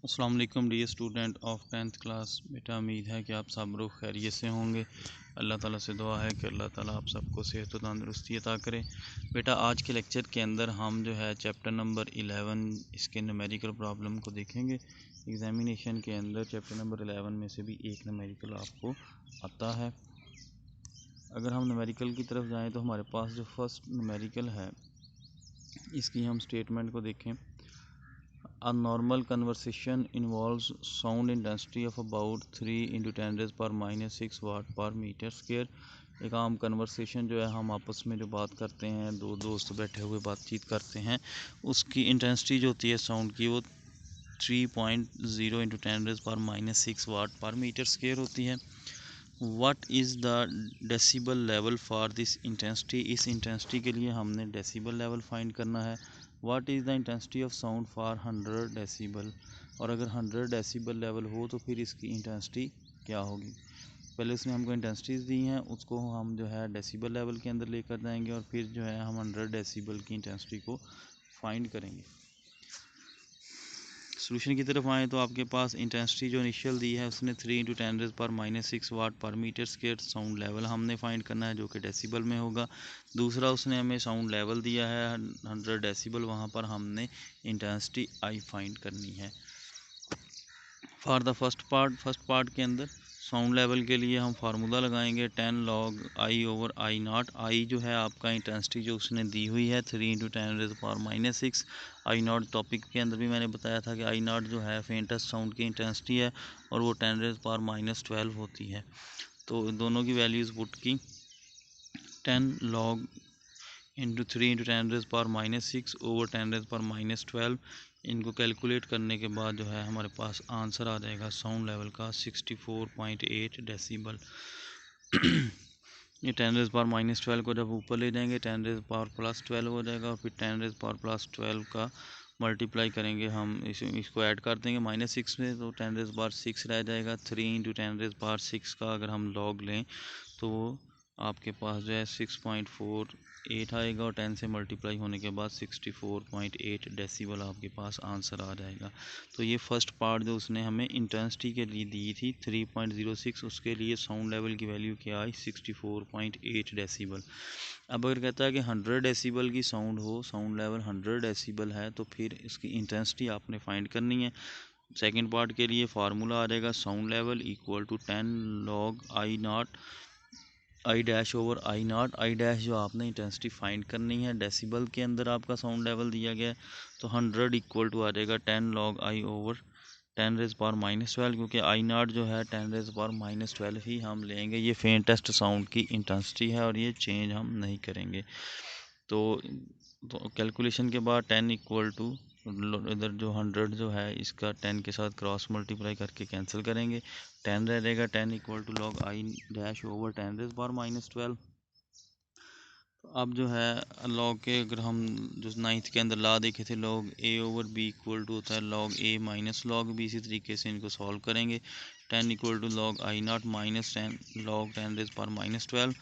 अस्सलाम वालेकुम dear student of 10th class. बेटा उम्मीद है कि आप सब लोग खैरियत से होंगे। अल्लाह ताला से दुआ है कि अल्लाह ताला आप सबको सेहत व तंदुरुस्ती अता करे। बेटा आज के लेक्चर के अंदर हम जो है चैप्टर नंबर 11 इसके न्यूमेरिकल प्रॉब्लम को देखेंगे। एग्जामिनेशन के अंदर चैप्टर नंबर 11 में से भी एक न्यूमेरिकल आपको आता है। अगर हम न्यूमेरिकल की तरफ जाएँ तो हमारे पास जो फर्स्ट न्यूमेरिकल है इसकी हम स्टेटमेंट को देखें। A normal conversation involves sound intensity of about 3 × 10⁻⁻6 वाट पर मीटर स्क्वायर। एक आम कन्वर्सेशन जो है हम आपस में जो बात करते हैं, दो दोस्त बैठे हुए बातचीत करते हैं, उसकी इंटेंसिटी जो होती है साउंड की वो 3.0 × 10⁻⁻6 वाट पर मीटर स्क्वायर होती है। What is the decibel level for this intensity. इस इंटेंसिटी के लिए हमने डेसिबल लेवल फाइंड करना है। What is the intensity of sound for 100 decibel. और अगर 100 डेसिबल लेवल हो तो फिर इसकी इंटेंसिटी क्या होगी। पहले उसने हमको इंटेंसिटीज़ दी हैं, उसको हम जो है डेसिबल लेवल के अंदर लेकर जाएंगे और फिर जो है हम 100 डेसिबल की इंटेंसिटी को फाइंड करेंगे। सोल्यूशन की तरफ आए तो आपके पास इंटेंसिटी जो इनिशियल दी है उसने 3 × 10⁻⁻6 वाट पर मीटर स्क्वायर। साउंड लेवल हमने फाइंड करना है जो कि डेसिबल में होगा। दूसरा उसने हमें साउंड लेवल दिया है 100 डेसिबल, वहाँ पर हमने इंटेंसिटी आई फाइंड करनी है। फॉर द फर्स्ट पार्ट के अंदर साउंड लेवल के लिए हम फार्मूला लगाएंगे 10 log I/I0। आई जो है आपका इंटेंसिटी जो उसने दी हुई है 3 × 10⁻⁻6। I0 टॉपिक के अंदर भी मैंने बताया था कि I0 जो है फेंटेस्ट साउंड की इंटेंसिटी है और वो 10⁻12 होती है। तो दोनों की वैल्यूज़ पुट की 10 log × 3 × 10⁻6 ओवर 10⁻12। इनको कैलकुलेट करने के बाद जो है हमारे पास आंसर आ जाएगा साउंड लेवल का 64.8 डेसिबल। ये 10⁻12 को जब ऊपर ले जाएंगे 10⁻+12 हो जाएगा और फिर 10⁻+12 का मल्टीप्लाई करेंगे हम इसको ऐड कर देंगे -6 में तो 10⁻6 रह जाएगा। 3 × 10⁻6 का अगर हम लॉग लें तो आपके पास जो है 6.48 आएगा और 10 से मल्टीप्लाई होने के बाद 64.8 डेसिबल आपके पास आंसर आ जाएगा। तो ये फर्स्ट पार्ट जो उसने हमें इंटेंसिटी के लिए दी थी 3.06, उसके लिए साउंड लेवल की वैल्यू क्या आई 64.8 डेसिबल। अब अगर कहता है कि 100 डेसिबल की साउंड हो, साउंड लेवल 100 डेसिबल है तो फिर इसकी इंटेंसिटी आपने फाइंड करनी है। सेकेंड पार्ट के लिए फार्मूला आ जाएगा sound level equal to 10 log I'/I0। I' जो आपने इंटेंसिटी फाइंड करनी है डेसिबल के अंदर आपका साउंड लेवल दिया गया है तो 100 इक्वल टू आ जाएगा 10 log I/10⁻12, क्योंकि I0 जो है 10⁻12 ही हम लेंगे। ये फेंटेस्ट साउंड की इंटेंसिटी है और ये चेंज हम नहीं करेंगे। तो कैलकुलेशन के बाद 10 इक्वल टू इधर जो 100 जो है इसका 10 के साथ क्रॉस मल्टीप्लाई करके कैंसिल करेंगे, 10 रह जाएगा। 10 इक्वल टू log I'/10⁻12। तो अब जो है लॉग के अगर हम जो 9th के अंदर ला देखे थे log A/B इक्वल टू होता है log A minus log B। इसी तरीके से इनको सॉल्व करेंगे। 10 equal to log I0 minus 10 log 10⁻12।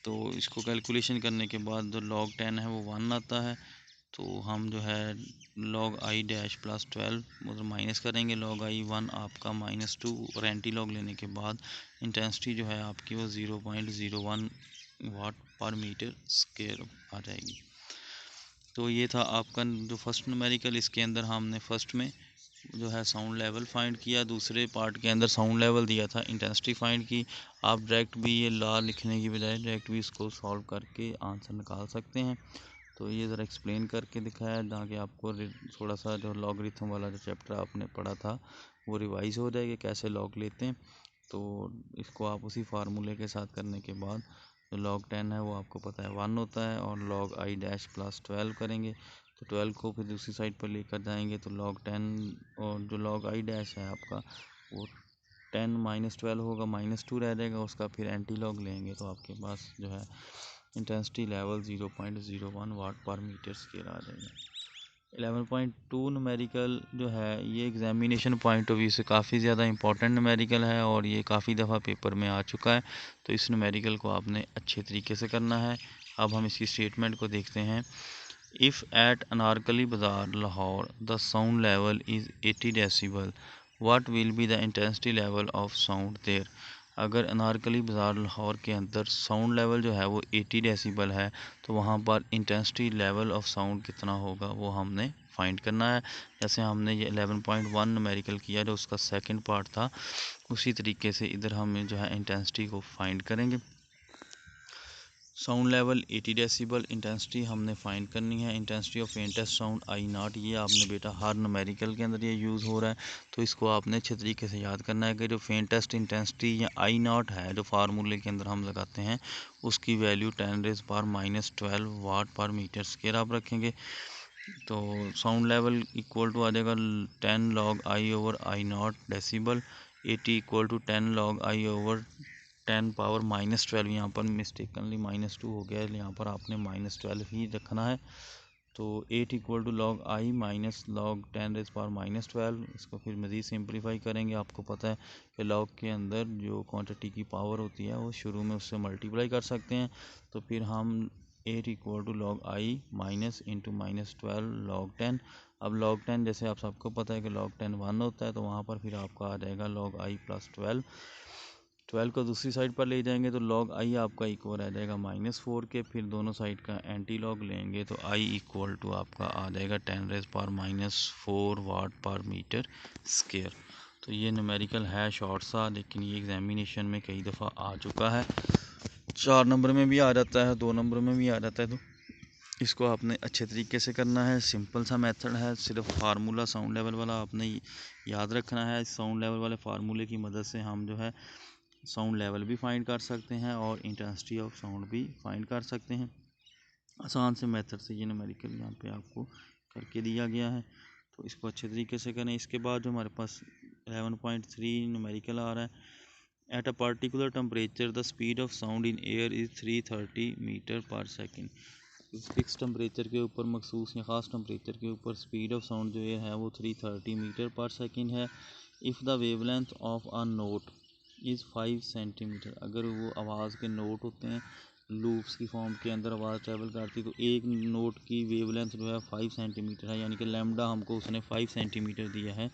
तो इसको कैलकुलेशन करने के बाद जो log 10 है वो 1 आता है। तो हम जो है log I'+12 मतलब माइनस करेंगे log I1 आपका -2 और एंटी लॉग लेने के बाद इंटेंसिटी जो है आपकी वो 0.01 वाट पर मीटर स्क्वायर आ जाएगी। तो ये था आपका जो फर्स्ट न्यूमेरिकल। इसके अंदर हमने फर्स्ट में जो है साउंड लेवल फाइंड किया, दूसरे पार्ट के अंदर साउंड लेवल दिया था, इंटेंसिटी फाइंड की। आप डायरेक्ट भी ये ला लिखने की बजाय डायरेक्ट भी इसको सॉल्व करके आंसर निकाल सकते हैं। तो ये ज़रा एक्सप्लेन करके दिखाया ताकि आपको थोड़ा सा जो लॉगरिथम वाला जो चैप्टर आपने पढ़ा था वो रिवाइज हो जाएगा कैसे लॉग लेते हैं। तो इसको आप उसी फार्मूले के साथ करने के बाद जो log 10 है वो आपको पता है 1 होता है और log I'+12 करेंगे तो 12 को फिर दूसरी साइड पर लेकर जाएंगे तो log 10 और जो log I' है आपका वो 10 -12 होगा, -2 रह जाएगा उसका, फिर एंटी लॉग लेंगे तो आपके पास जो है इंटेंसिटी लेवल 0.01 वाट पर मीटर स्क्वायर आ जाएगा। 11.2 न्यूमेरिकल जो है ये एग्जामिनेशन पॉइंट ऑफ व्यू से काफ़ी ज़्यादा इंपॉर्टेंट न्यूमेरिकल है और ये काफ़ी दफ़ा पेपर में आ चुका है। तो इस न्यूमेरिकल को आपने अच्छे तरीके से करना है। अब हम इसकी स्टेटमेंट को देखते हैं। If at Anarkali Bazaar, Lahore, the sound level is 80 decibel, what will be the intensity level of sound there? अगर अनारकली बाज़ार लाहौर के अंदर साउंड लेवल जो है वो 80 डेसिबल है तो वहाँ पर इंटेंसिटी लेवल ऑफ साउंड कितना होगा वो हमने फाइंड करना है। जैसे हमने ये 11.1 न्यूमेरिकल किया जो उसका सेकंड पार्ट था, उसी तरीके से इधर हम जो है इंटेंसिटी को फाइंड करेंगे। साउंड लेवल 80 डेसिबल, इंटेंसिटी हमने फाइंड करनी है। Intensity of faintest sound I not, ये आपने बेटा हर न्यूमेरिकल के अंदर ये यूज़ हो रहा है, तो इसको आपने अच्छे तरीके से याद करना है कि जो फेंटेस्ट इंटेंसिटी या आई नॉट है जो फार्मूले के अंदर हम लगाते हैं उसकी वैल्यू 10⁻⁻12 वाट पर मीटर स्क्वायर आप रखेंगे। तो साउंड लेवल इक्वल टू आ जाएगा 10 log I over I naught decibel, 80 equal to 10 log I over 10⁻⁻12, यहाँ पर मिस्टेकनली -2 हो गया है, यहाँ पर आपने -12 ही रखना है। तो 8 equal to log I minus log 10⁻⁻12, इसको फिर मज़ीद सिंप्लीफाई करेंगे। आपको पता है कि log के अंदर जो क्वांटिटी की पावर होती है वो शुरू में उससे मल्टीप्लाई कर सकते हैं। तो फिर हम 8 equal to log I minus into -12 log 10। अब log 10 जैसे आप सबको पता है कि log 10 1 होता है, तो वहाँ पर फिर आपका आ जाएगा log आई प्लस 12 को दूसरी साइड पर ले जाएंगे तो log आई आपका इक्वल आ जाएगा -4 के। फिर दोनों साइड का एंटी लॉग लेंगे तो आई इक्वल टू आपका आ जाएगा 10⁻⁻4 वाट पर मीटर स्क्वायर। तो ये न्यूमेरिकल है शॉर्ट सा, लेकिन ये एग्जामिनेशन में कई दफ़ा आ चुका है। 4 नंबर में भी आ जाता है, 2 नंबर में भी आ जाता है। तो इसको आपने अच्छे तरीके से करना है। सिंपल सा मेथड है, सिर्फ फार्मूला साउंड लेवल वाला आपने याद रखना है। साउंड लेवल वाले फार्मूले की मदद से हम जो है साउंड लेवल भी फाइंड कर सकते हैं और इंटेंसिटी ऑफ साउंड भी फाइंड कर सकते हैं। आसान से मेथड से ये न्यूमेरिकल यहाँ पे आपको करके दिया गया है, तो इसको अच्छे तरीके से करें। इसके बाद जो हमारे पास 11.3 न्यूमेरिकल आ रहा है, at a particular temperature the speed of sound in air is 330 metre per second. Fix temperature के ऊपर, मखसूस या ख़ास टेम्परेचर के ऊपर स्पीड ऑफ साउंड जो है वो 330 मीटर पर सेकेंड है। If the wavelength of a note is 5 centimetre, अगर वो आवाज़ के नोट होते हैं लूप्स की फॉर्म के अंदर आवाज़ ट्रैवल करती, तो एक नोट की वेवलेंथ जो है 5 सेंटीमीटर है, यानी कि लैम्डा हमको उसने 5 सेंटीमीटर दिया है।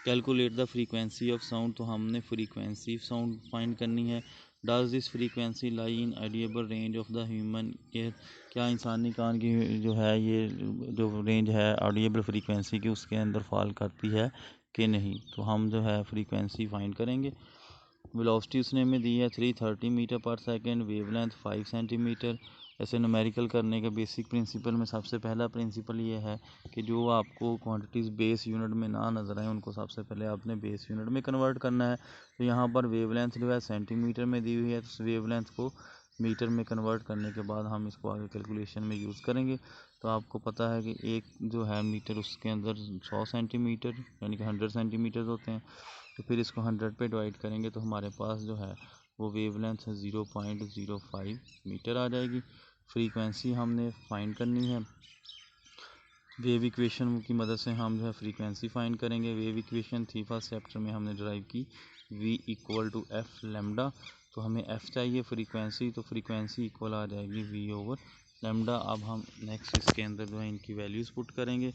Calculate the frequency of sound, तो हमने फ्रीक्वेंसी साउंड फाइंड करनी है। Does this frequency lie in audible range of the human ear, क्या इंसानी कान की जो है ये जो रेंज है ऑडिएबल फ्रीक्वेंसी की उसके अंदर फॉल करती है कि नहीं। तो हम जो है फ्रीक्वेंसी फाइंड करेंगे। वेलोसिटी उसने हमें दी है 330 metre per second, wavelength 5 centimetre. ऐसे न्यूमेरिकल करने का बेसिक प्रिंसिपल में सबसे पहला प्रिंसिपल ये है कि जो आपको क्वांटिटीज़ बेस यूनिट में ना नज़र आए उनको सबसे पहले आपने बेस यूनिट में कन्वर्ट करना है। तो यहाँ पर वेवलेंथ जो है सेंटीमीटर में दी हुई है, तो वेवलेंथ को मीटर में कन्वर्ट करने के बाद हम इसको आगे कैलकुलेशन में यूज़ करेंगे। तो आपको पता है कि एक जो है मीटर उसके अंदर 100 सेंटीमीटर यानी कि 100 सेंटीमीटर होते हैं। तो फिर इसको 100 पे डिवाइड करेंगे तो हमारे पास जो है वो वेवलेंथ 0.05 मीटर आ जाएगी। फ्रीक्वेंसी हमने फाइंड करनी है। वेव इक्वेशन की मदद से हम जो है फ्रीक्वेंसी फाइंड करेंगे। वेव इक्वेशन थी फर्स्ट चैप्टर में हमने ड्राइव की, v equal to F lambda. तो हमें f चाहिए फ्रीक्वेंसी, तो फ्रीक्वेंसी इक्वल आ जाएगी v ओवर लेमडा। अब हम नेक्स्ट इसके अंदर जो है इनकी वैल्यूज़ पुट करेंगे।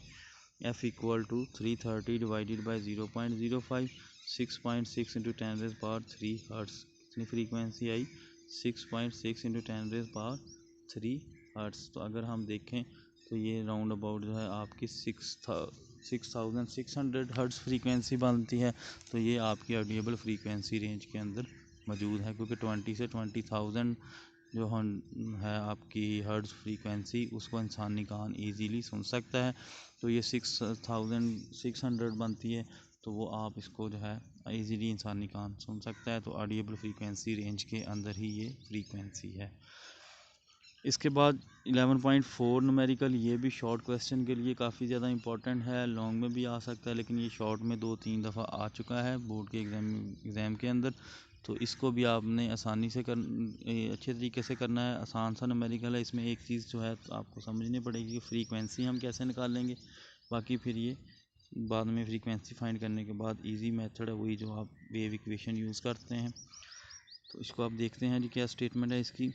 f equal to 330 divided by 0.05, 6.6 into 10⁻³ hertz. कितनी फ्रीक्वेंसी आई? 6.6 इंटू 10⁻³ हर्ट्स। तो अगर हम देखें तो ये राउंड अबाउट जो है आपकी 6600 हर्ट्स फ्रीक्वेंसी बनती है। तो ये आपकी ऑडिएबल फ्रीक्वेंसी रेंज के अंदर मौजूद है, क्योंकि 20 से 20,000 जो है आपकी हर्ट्ज फ्रीक्वेंसी उसको इंसानी कान ईजीली सुन सकता है। तो ये 6600 बनती है, तो वो आप इसको जो है ईजीली इंसानी कान सुन सकता है। तो ऑडिएबल फ्रीक्वेंसी रेंज के अंदर ही ये फ्रीक्वेंसी है। इसके बाद 11.4 न्यूमेरिकल, ये भी शॉर्ट क्वेश्चन के लिए काफ़ी ज़्यादा इंपॉर्टेंट है, लॉन्ग में भी आ सकता है, लेकिन ये शॉर्ट में 2-3 दफ़ा आ चुका है बोर्ड के एग्ज़ाम के अंदर। तो इसको भी आपने आसानी से अच्छे तरीके से करना है। आसान सा न्यूमेरिकल है, इसमें एक चीज़ जो है तो आपको समझनी पड़ेगी कि फ्रीक्वेंसी हम कैसे निकालेंगे। बाकी फिर ये बाद में फ्रीक्वेंसी फाइंड करने के बाद इजी मेथड है वही जो आप वेव इक्वेशन यूज़ करते हैं। तो इसको आप देखते हैं जी क्या स्टेटमेंट है इसकी।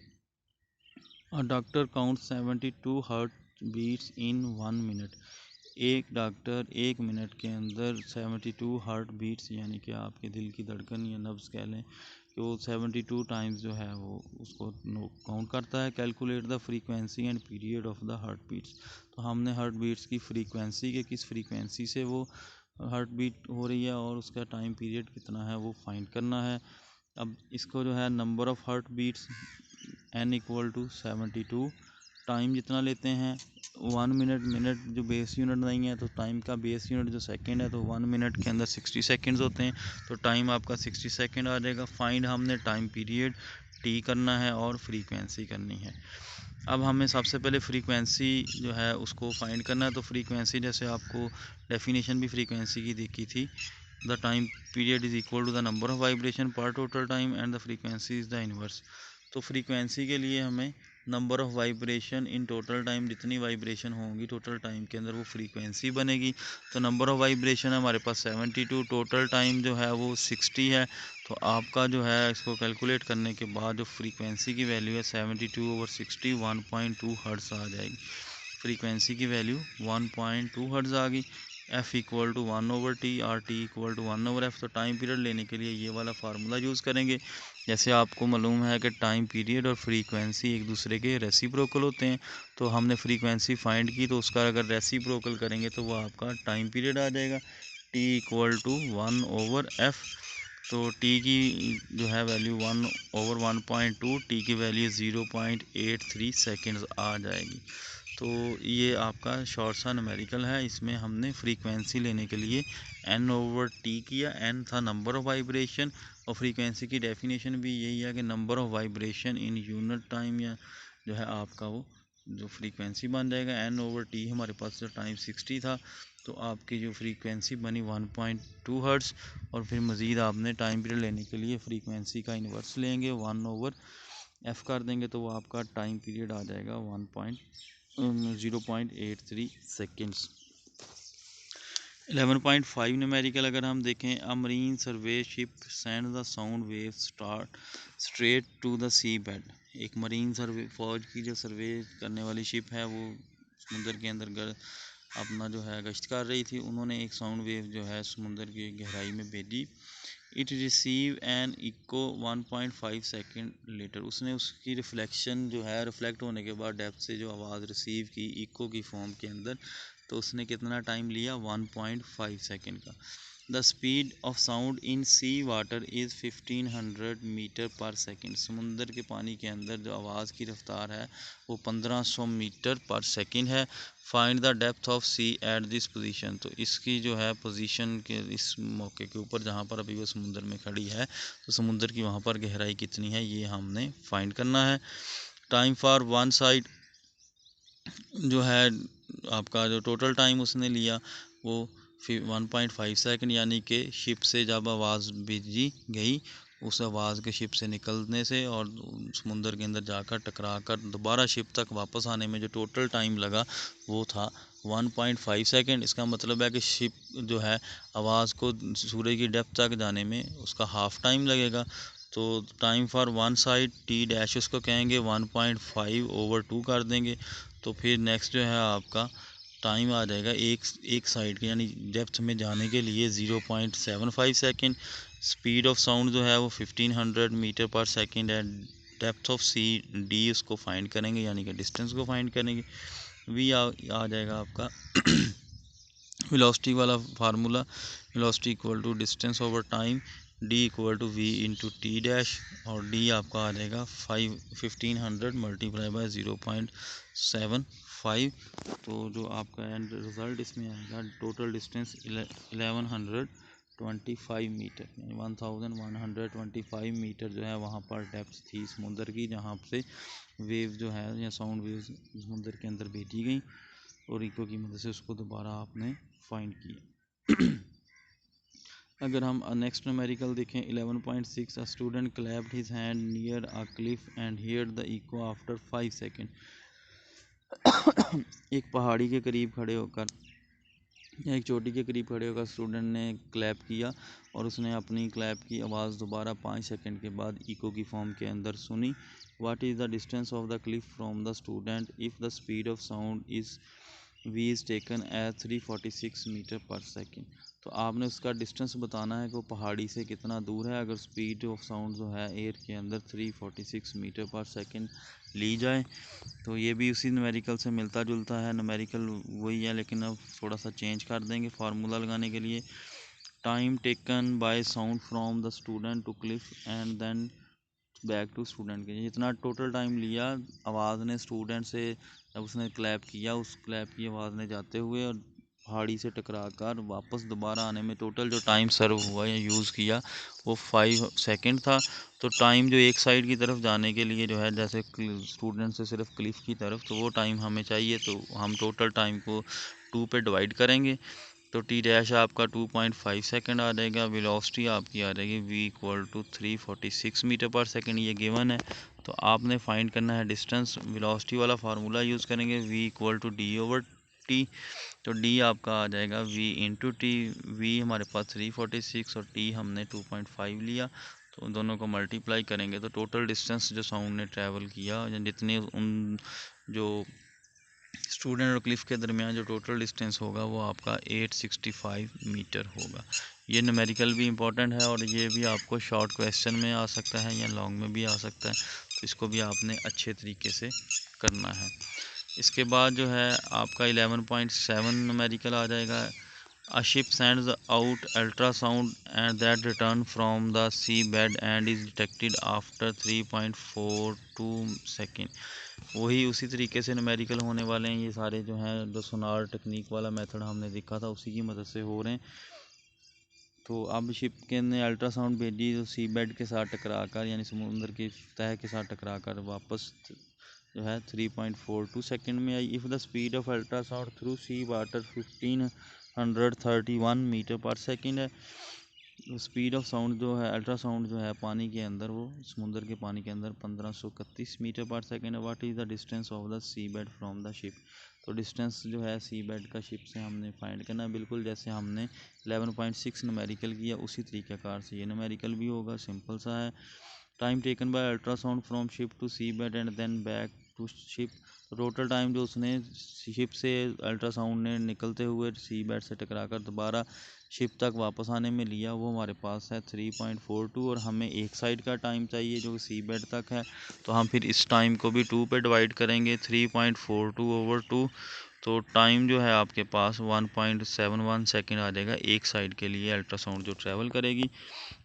A doctor counts 72 heart beats in 1 minute. एक डॉक्टर 1 मिनट के अंदर 72 हार्ट बीट्स यानी कि आपके दिल की धड़कन या नब्ज़ कह लें कि वो 72 टाइम्स जो है वो उसको काउंट करता है। Calculate the frequency and period of the heart beats. तो हमने हार्ट बीट्स की फ्रीक्वेंसी के किस फ्रीक्वेंसी से वो हार्ट बीट हो रही है और उसका टाइम पीरियड कितना है वो फाइंड करना है। अब इसको जो है number of heart beats n equal to 72, time जितना लेते हैं 1 मिनट, मिनट जो बेस यूनिट नहीं है तो टाइम का बेस यूनिट जो सेकंड है तो 1 मिनट के अंदर 60 सेकंड्स होते हैं, तो टाइम आपका 60 सेकंड आ जाएगा। फाइंड हमने टाइम पीरियड t करना है और फ्रीक्वेंसी करनी है। अब हमें सबसे पहले फ्रीक्वेंसी जो है उसको फाइंड करना है। तो फ्रीक्वेंसी जैसे आपको डेफिनेशन भी फ्रीक्वेंसी की देखी थी, the time period is equal to the number of vibration per total time and the frequency is the inverse. तो फ्रीक्वेंसी के लिए हमें number of vibration in total time, जितनी वाइब्रेशन होंगी टोटल टाइम के अंदर वो फ्रीक्वेंसी बनेगी। तो नंबर ऑफ़ वाइब्रेशन हमारे पास 72, टोटल टाइम जो है वो 60 है। तो आपका जो है इसको कैलकुलेट करने के बाद जो फ्रीक्वेंसी की वैल्यू है 72/60 1.2 हर्ट्ज़ आ जाएगी। फ्रीक्वेंसी की वैल्यू 1.2 हर्ट्ज़ आ गई। f इक्वल टू 1/t और t इक्वल टू 1/f। तो टाइम पीरियड लेने के लिए ये वाला फार्मूला यूज़ करेंगे। जैसे आपको मालूम है कि टाइम पीरियड और फ्रीक्वेंसी एक दूसरे के रेसिप्रोकल होते हैं। तो हमने फ्रीक्वेंसी फाइंड की तो उसका अगर रेसिप्रोकल करेंगे तो वो आपका टाइम पीरियड आ जाएगा t इक्वल टू 1/f। तो t की जो है वैल्यू 1/1.2, t की वैल्यू 0.83 सेकेंड्स आ जाएगी। तो ये आपका शॉर्ट सा न्यूमेरिकल है। इसमें हमने फ्रीक्वेंसी लेने के लिए n/t किया। n था नंबर ऑफ़ वाइब्रेशन और फ्रीक्वेंसी की डेफिनेशन भी यही है कि number of vibration in unit time, या जो है आपका वो जो फ्रीक्वेंसी बन जाएगा। n/t हमारे पास जो टाइम 60 था तो आपकी जो फ्रीक्वेंसी बनी 1.2 हर्ट्ज़। और फिर मज़ीद आपने टाइम पीरियड लेने के लिए फ्रीक्वेंसी का इन्वर्स लेंगे 1/f कर देंगे तो वो आपका टाइम पीरियड आ जाएगा 0.83 सेकेंड्स। 11.5 न्यूमेरिकल अगर हम देखें, a marine survey ship send the sound wave straight to the sea bed. एक मरीन सर्वे फौज की जो सर्वे करने वाली शिप है वो समुद्र के अंदर अपना जो है गश्त कर रही थी। उन्होंने एक साउंड वेव जो है समुद्र की गहराई में भेजी। It receive an echo 1.5 second later. उसने उसकी रिफ्लेक्शन जो है रिफ्लेक्ट होने के बाद डेप्थ से जो आवाज़ रिसीव की इको की फॉर्म के अंदर, तो उसने कितना टाइम लिया 1.5 सेकेंड का। The speed of sound in sea water is 1500 metre per second. समुंदर के पानी के अंदर जो आवाज़ की रफ्तार है वो 1500 मीटर पर सेकेंड है। Find the depth of sea at this position. तो इसकी जो है पोजीशन के इस मौके के ऊपर जहाँ पर अभी वो समुद्र में खड़ी है तो समुद्र की वहाँ पर गहराई कितनी है ये हमने फाइंड करना है। टाइम फॉर वन साइड जो है आपका जो टोटल टाइम उसने लिया वो 1.5 सेकेंड, यानी कि शिप से जब आवाज़ भेजी गई उस आवाज़ के शिप से निकलने से और समुंदर के अंदर जाकर टकरा कर दोबारा शिप तक वापस आने में जो टोटल टाइम लगा वो था 1.5 सेकेंड। इसका मतलब है कि शिप जो है आवाज़ को सूर्य की डेप्थ तक जाने में उसका हाफ़ टाइम लगेगा। तो time for one side T dash उसको कहेंगे 1.5/2 कर देंगे। तो फिर नेक्स्ट जो है आपका टाइम आ जाएगा एक साइड के यानी डेप्थ में जाने के लिए 0.75 सेकेंड। स्पीड ऑफ साउंड जो है वो 1500 मीटर पर सेकेंड है। डेप्थ ऑफ सी डी उसको फाइंड करेंगे यानी कि डिस्टेंस को फाइंड करेंगे। वी आ जाएगा आपका वेलोसिटी वाला formula, velocity equal to distance over time, D equal to V into T dash, और डी आपका आ जाएगा 1500 मल्टीप्लाई बाय 0.75। तो जो आपका एंड रिज़ल्ट इसमें आएगा टोटल डिस्टेंस 1125 मीटर, यानी 1125 मीटर जो है वहाँ पर डेप्थ थी समुद्र की जहाँ से वेव जो है या साउंड वेव समुद्र के अंदर भेजी गई और इको की मदद से उसको दोबारा आपने फाइंड किया। अगर हम नेक्स्ट न्यूमेरिकल देखें 11.6, a student clapped his hand near a cliff and heard the echo after 5 second. एक पहाड़ी के करीब खड़े होकर या एक चोटी के करीब खड़े होकर स्टूडेंट ने क्लैप किया और उसने अपनी क्लैप की आवाज़ दोबारा 5 सेकंड के बाद इको की फॉर्म के अंदर सुनी। What is the distance of the cliff from the student if the speed of sound is v is taken as 346 metre per second. तो आपने उसका डिस्टेंस बताना है कि वो पहाड़ी से कितना दूर है। अगर स्पीड ऑफ साउंड जो है एयर के अंदर 346 मीटर पर सेकेंड ली जाए, तो ये भी उसी न्यूमेरिकल से मिलता जुलता है। न्यूमेरिकल वही है, लेकिन अब थोड़ा सा चेंज कर देंगे फार्मूला लगाने के लिए। Time taken by sound from the student to cliff and then back to student के, जितना टोटल टाइम लिया आवाज़ ने स्टूडेंट से जब उसने क्लैप किया, उस क्लैप की आवाज़ ने जाते हुए और पहाड़ी से टकरा कर वापस दोबारा आने में टोटल जो टाइम सर्व हुआ या यूज़ किया वो 5 सेकंड था। तो टाइम जो एक साइड की तरफ जाने के लिए जो है, जैसे स्टूडेंट से सिर्फ क्लिफ की तरफ, तो वो टाइम हमें चाहिए, तो हम टोटल टाइम को 2 पे डिवाइड करेंगे। तो टी डैश आपका 2.5 सेकंड आ जाएगा। वेलोसिटी आपकी आ जाएगी v equal to 346 metre per second, ये गिवन है। तो आपने फाइंड करना है डिस्टेंस। वेलोसिटी वाला फार्मूला यूज़ करेंगे, v equal to D over T. तो d आपका आ जाएगा v इंटू टी। v हमारे पास 346 और t हमने 2.5 लिया, तो उन दोनों को मल्टीप्लाई करेंगे तो टोटल डिस्टेंस जो साउंड ने ट्रैवल किया, या जितने उन जो स्टूडेंट और क्लिफ के दरमियान जो टोटल डिस्टेंस होगा वो आपका 865 मीटर होगा। ये न्यूमेरिकल भी इम्पोर्टेंट है और ये भी आपको शॉर्ट क्वेश्चन में आ सकता है या लॉन्ग में भी आ सकता है, तो इसको भी आपने अच्छे तरीके से करना है। इसके बाद जो है आपका 11.7 न्यूमेरिकल आ जाएगा। A ship sends out ultrasound and that return from the seabed and is detected after 3.42 second. वही उसी तरीके से न्यूमेरिकल होने वाले हैं ये सारे जो हैं, जो सोनार टेक्निक वाला मेथड हमने देखा था उसी की मदद से हो रहे हैं। तो अब शिप के ने अल्ट्रासाउंड भेजी जो सी बेड के साथ टकरा कर, यानी समुद्र की तह के साथ टकरा कर वापस जो है 3.42 सेकेंड में आई। If the speed of ultrasound through sea water 1531 metre per second है। स्पीड ऑफ साउंड जो है, अल्ट्रासाउंड जो है पानी के अंदर, वो समुद्र के पानी के अंदर 1531 मीटर पर सेकेंड है। What is the distance of the sea bed from the ship. तो डिस्टेंस जो है सी बेड का शिप से हमने फाइंड करना है, बिल्कुल जैसे हमने 11.6 न्यूमेरिकल किया उसी तरीक़ेकार से ये न्यूमेरिकल भी होगा, सिंपल सा है। Time taken by ultrasound from ship to sea bed and then back to ship. तो टोटल टाइम जो उसने शिप से अल्ट्रासाउंड ने निकलते हुए सी बेड से टकरा कर दोबारा शिप तक वापस आने में लिया, वो हमारे पास है 3.42 और हमें एक साइड का टाइम चाहिए जो सी बेड तक है। तो हम फिर इस टाइम को भी 2 पे डिवाइड करेंगे, 3.42 ओवर 2। तो टाइम जो है आपके पास 1.71 सेकेंड आ जाएगा एक साइड के लिए अल्ट्रासाउंड जो ट्रैवल करेगी।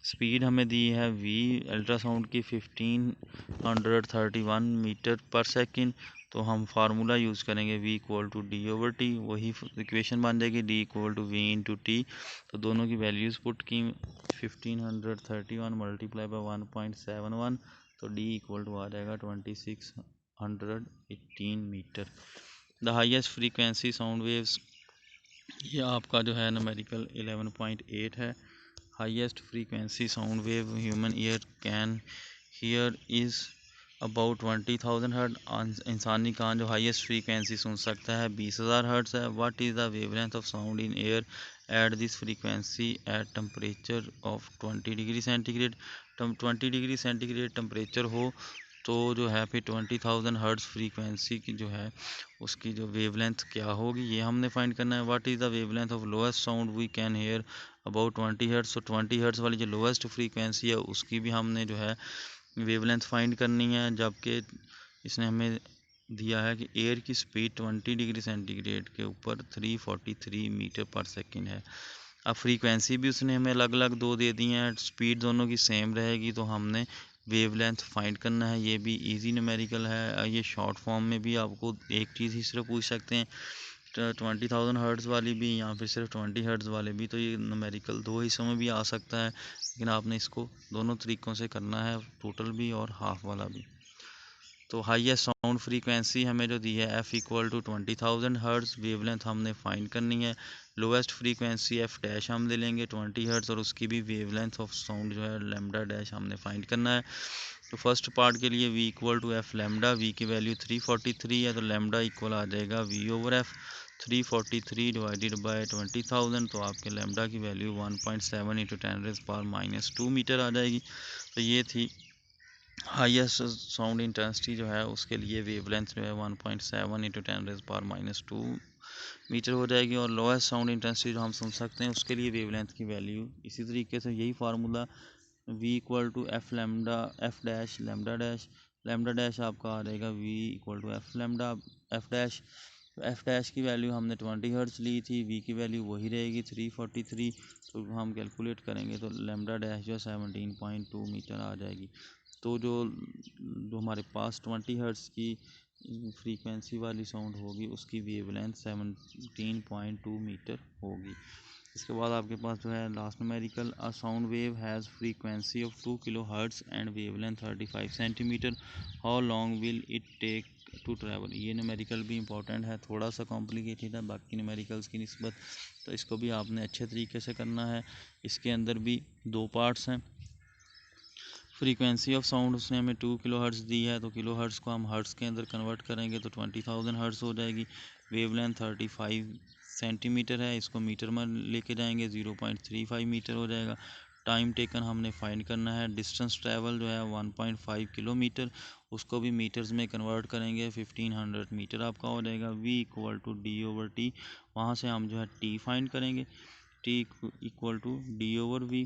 स्पीड हमें दी है v अल्ट्रासाउंड की 1531 मीटर पर सेकेंड। तो हम फार्मूला यूज़ करेंगे v equal to D over T, वही इक्वेशन बन जाएगी d equal to V into T. तो दोनों की वैल्यूज़ पुट की, 1531 मल्टीप्लाई बाय 1.71, तो d इक्वल टू आ जाएगा 2618 metre. The highest frequency sound waves, ये आपका जो है न्यूमेरिकल 11.8 है। Highest frequency sound wave human ear can hear is about 20,000 hertz. इंसानी कान जो हाईएस्ट फ्रीक्वेंसी सुन सकता है 20,000 हर्ट्स है। What is the wavelength of sound in air at this frequency at temperature of 20 degree centigrade. 20 degree centigrade temperature हो तो जो है फिर 20,000 हर्ट्स फ्रीक्वेंसी की जो है उसकी जो वेवलेंथ क्या होगी, ये हमने फाइंड करना है। What is the wavelength of lowest sound we can hear about 20 hertz. तो 20 हर्ट्स वाली जो लोएस्ट फ्रीक्वेंसी है उसकी भी हमने जो है वेवलेंथ फाइंड करनी है, जबकि इसने हमें दिया है कि एयर की स्पीड 20 डिग्री सेंटीग्रेड के ऊपर 343 मीटर पर सेकेंड है। अब फ्रीक्वेंसी भी उसने हमें अलग अलग दो दे दी हैं, स्पीड दोनों की सेम रहेगी, तो हमने वेवलेंथ फाइंड करना है। ये भी इजी न्यूमेरिकल है, ये शॉर्ट फॉर्म में भी आपको एक चीज़ ही सिर्फ पूछ सकते हैं, 20,000 हर्ट्ज़ वाली भी या फिर सिर्फ 20 हर्ट्ज़ वाले भी। तो ये न्यूमेरिकल दो हिस्सों में भी आ सकता है, लेकिन आपने इसको दोनों तरीक़ों से करना है, टोटल भी और हाफ वाला भी। तो हाईएस्ट साउंड फ्रीक्वेंसी हमें जो दी है f equal to 20,000 hertz, wavelength हमने फाइंड करनी है। लोएस्ट फ्रीक्वेंसी f डैश हम ले लेंगे 20 हर्ट्ज़ और उसकी भी वेवलेंथ ऑफ साउंड जो है लैम्डा डैश हमने फाइंड करना है। तो फर्स्ट पार्ट के लिए v equal to F lambda, v की वैल्यू 343 है, तो लैम्डा इक्वल आ जाएगा v over f। 343 divided by 20,000, तो आपके लैम्डा की वैल्यू 1.7 × 10⁻² मीटर आ जाएगी। तो ये थी हाईएस्ट साउंड इंटेंसिटी जो है उसके लिए वेवलेंथ जो है 1.7 इंटू 10⁻²⁻² मीटर हो जाएगी। और लोएस्ट साउंड इंटेंसिटी जो हम सुन सकते हैं उसके लिए वेवलेंथ की वैल्यू इसी तरीके से यही formula v equal to F lambda F dash lambda dash आपका आ जाएगा v equal to F lambda F dash. तो एफ डैश की वैल्यू हमने 20 हर्ट्ज ली थी, v की वैल्यू वही रहेगी 343। तो हम कैलकुलेट करेंगे तो लैम्डा डैश जो 17.2 मीटर आ जाएगी। तो जो हमारे पास 20 हर्ट्ज की फ्रीक्वेंसी वाली साउंड होगी उसकी वेवलेंथ 17.2 मीटर होगी। इसके बाद आपके पास जो है last numerical, a sound wave has frequency of 2 kilo hertz and wavelength 35 centimetre, how long will it take to travel. ये न्यूमेरिकल भी इंपॉर्टेंट है, थोड़ा सा कॉम्प्लिकेटेड है बाकी न्यूमेरिकल्स की निस्बत, तो इसको भी आपने अच्छे तरीके से करना है। इसके अंदर भी दो पार्ट्स हैं। फ्रीक्वेंसी ऑफ साउंड उसने हमें 2 किलो हर्ट्ज़ दी है, तो किलो हर्ट्ज़ को हम हर्ट्ज़ के अंदर कन्वर्ट करेंगे तो 20,000 हर्ट्ज़ हो जाएगी। वेवलेंथ 35 सेंटीमीटर है, इसको मीटर में लेके जाएंगे 0.35 मीटर हो जाएगा। टाइम टेकन हमने फाइंड करना है। डिस्टेंस ट्रैवल जो है 1.5 किलोमीटर, उसको भी मीटर्स में कन्वर्ट करेंगे 1500 मीटर आपका हो जाएगा। v equal to D over T, वहाँ से हम जो है t फाइंड करेंगे, t equal to D over V.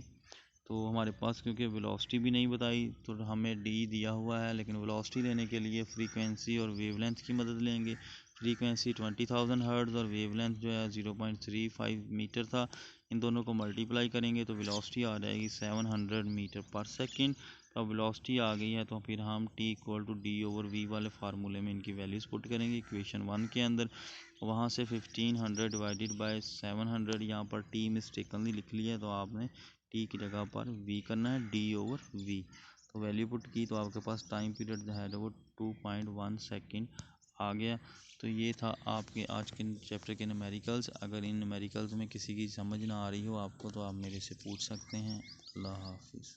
तो हमारे पास क्योंकि वेलोसिटी भी नहीं बताई तो हमें डी दिया हुआ है, लेकिन वेलोसिटी लेने के लिए फ्रीक्वेंसी और वेवलेंथ की मदद लेंगे। फ्रीक्वेंसी 20,000 हर्ट्ज़ और वेवलेंथ जो है 0.35 मीटर था, इन दोनों को मल्टीप्लाई करेंगे तो वेलोसिटी आ जाएगी 700 मीटर पर सेकंड। तो अब वेलोसिटी आ गई है तो फिर हम t equal to D over V वाले फार्मूले में इनकी वैल्यूज़ पुट करेंगे इक्वेशन 1 के अंदर। वहाँ से 1500 डिवाइडेड बाय 700, यहाँ पर t मिस्टेकनली लिख लिया है तो आपने टी की जगह पर वी करना है, डी ओवर वी। तो वैल्यू पुट की तो आपके पास टाइम पीरियड जो है वो 2.1 सेकेंड आ गया। तो ये था आपके आज के चैप्टर के न्यूमेरिकल्स। अगर इन न्यूमेरिकल्स में किसी की समझ ना आ रही हो आपको तो आप मेरे से पूछ सकते हैं। अल्लाह हाफिज़।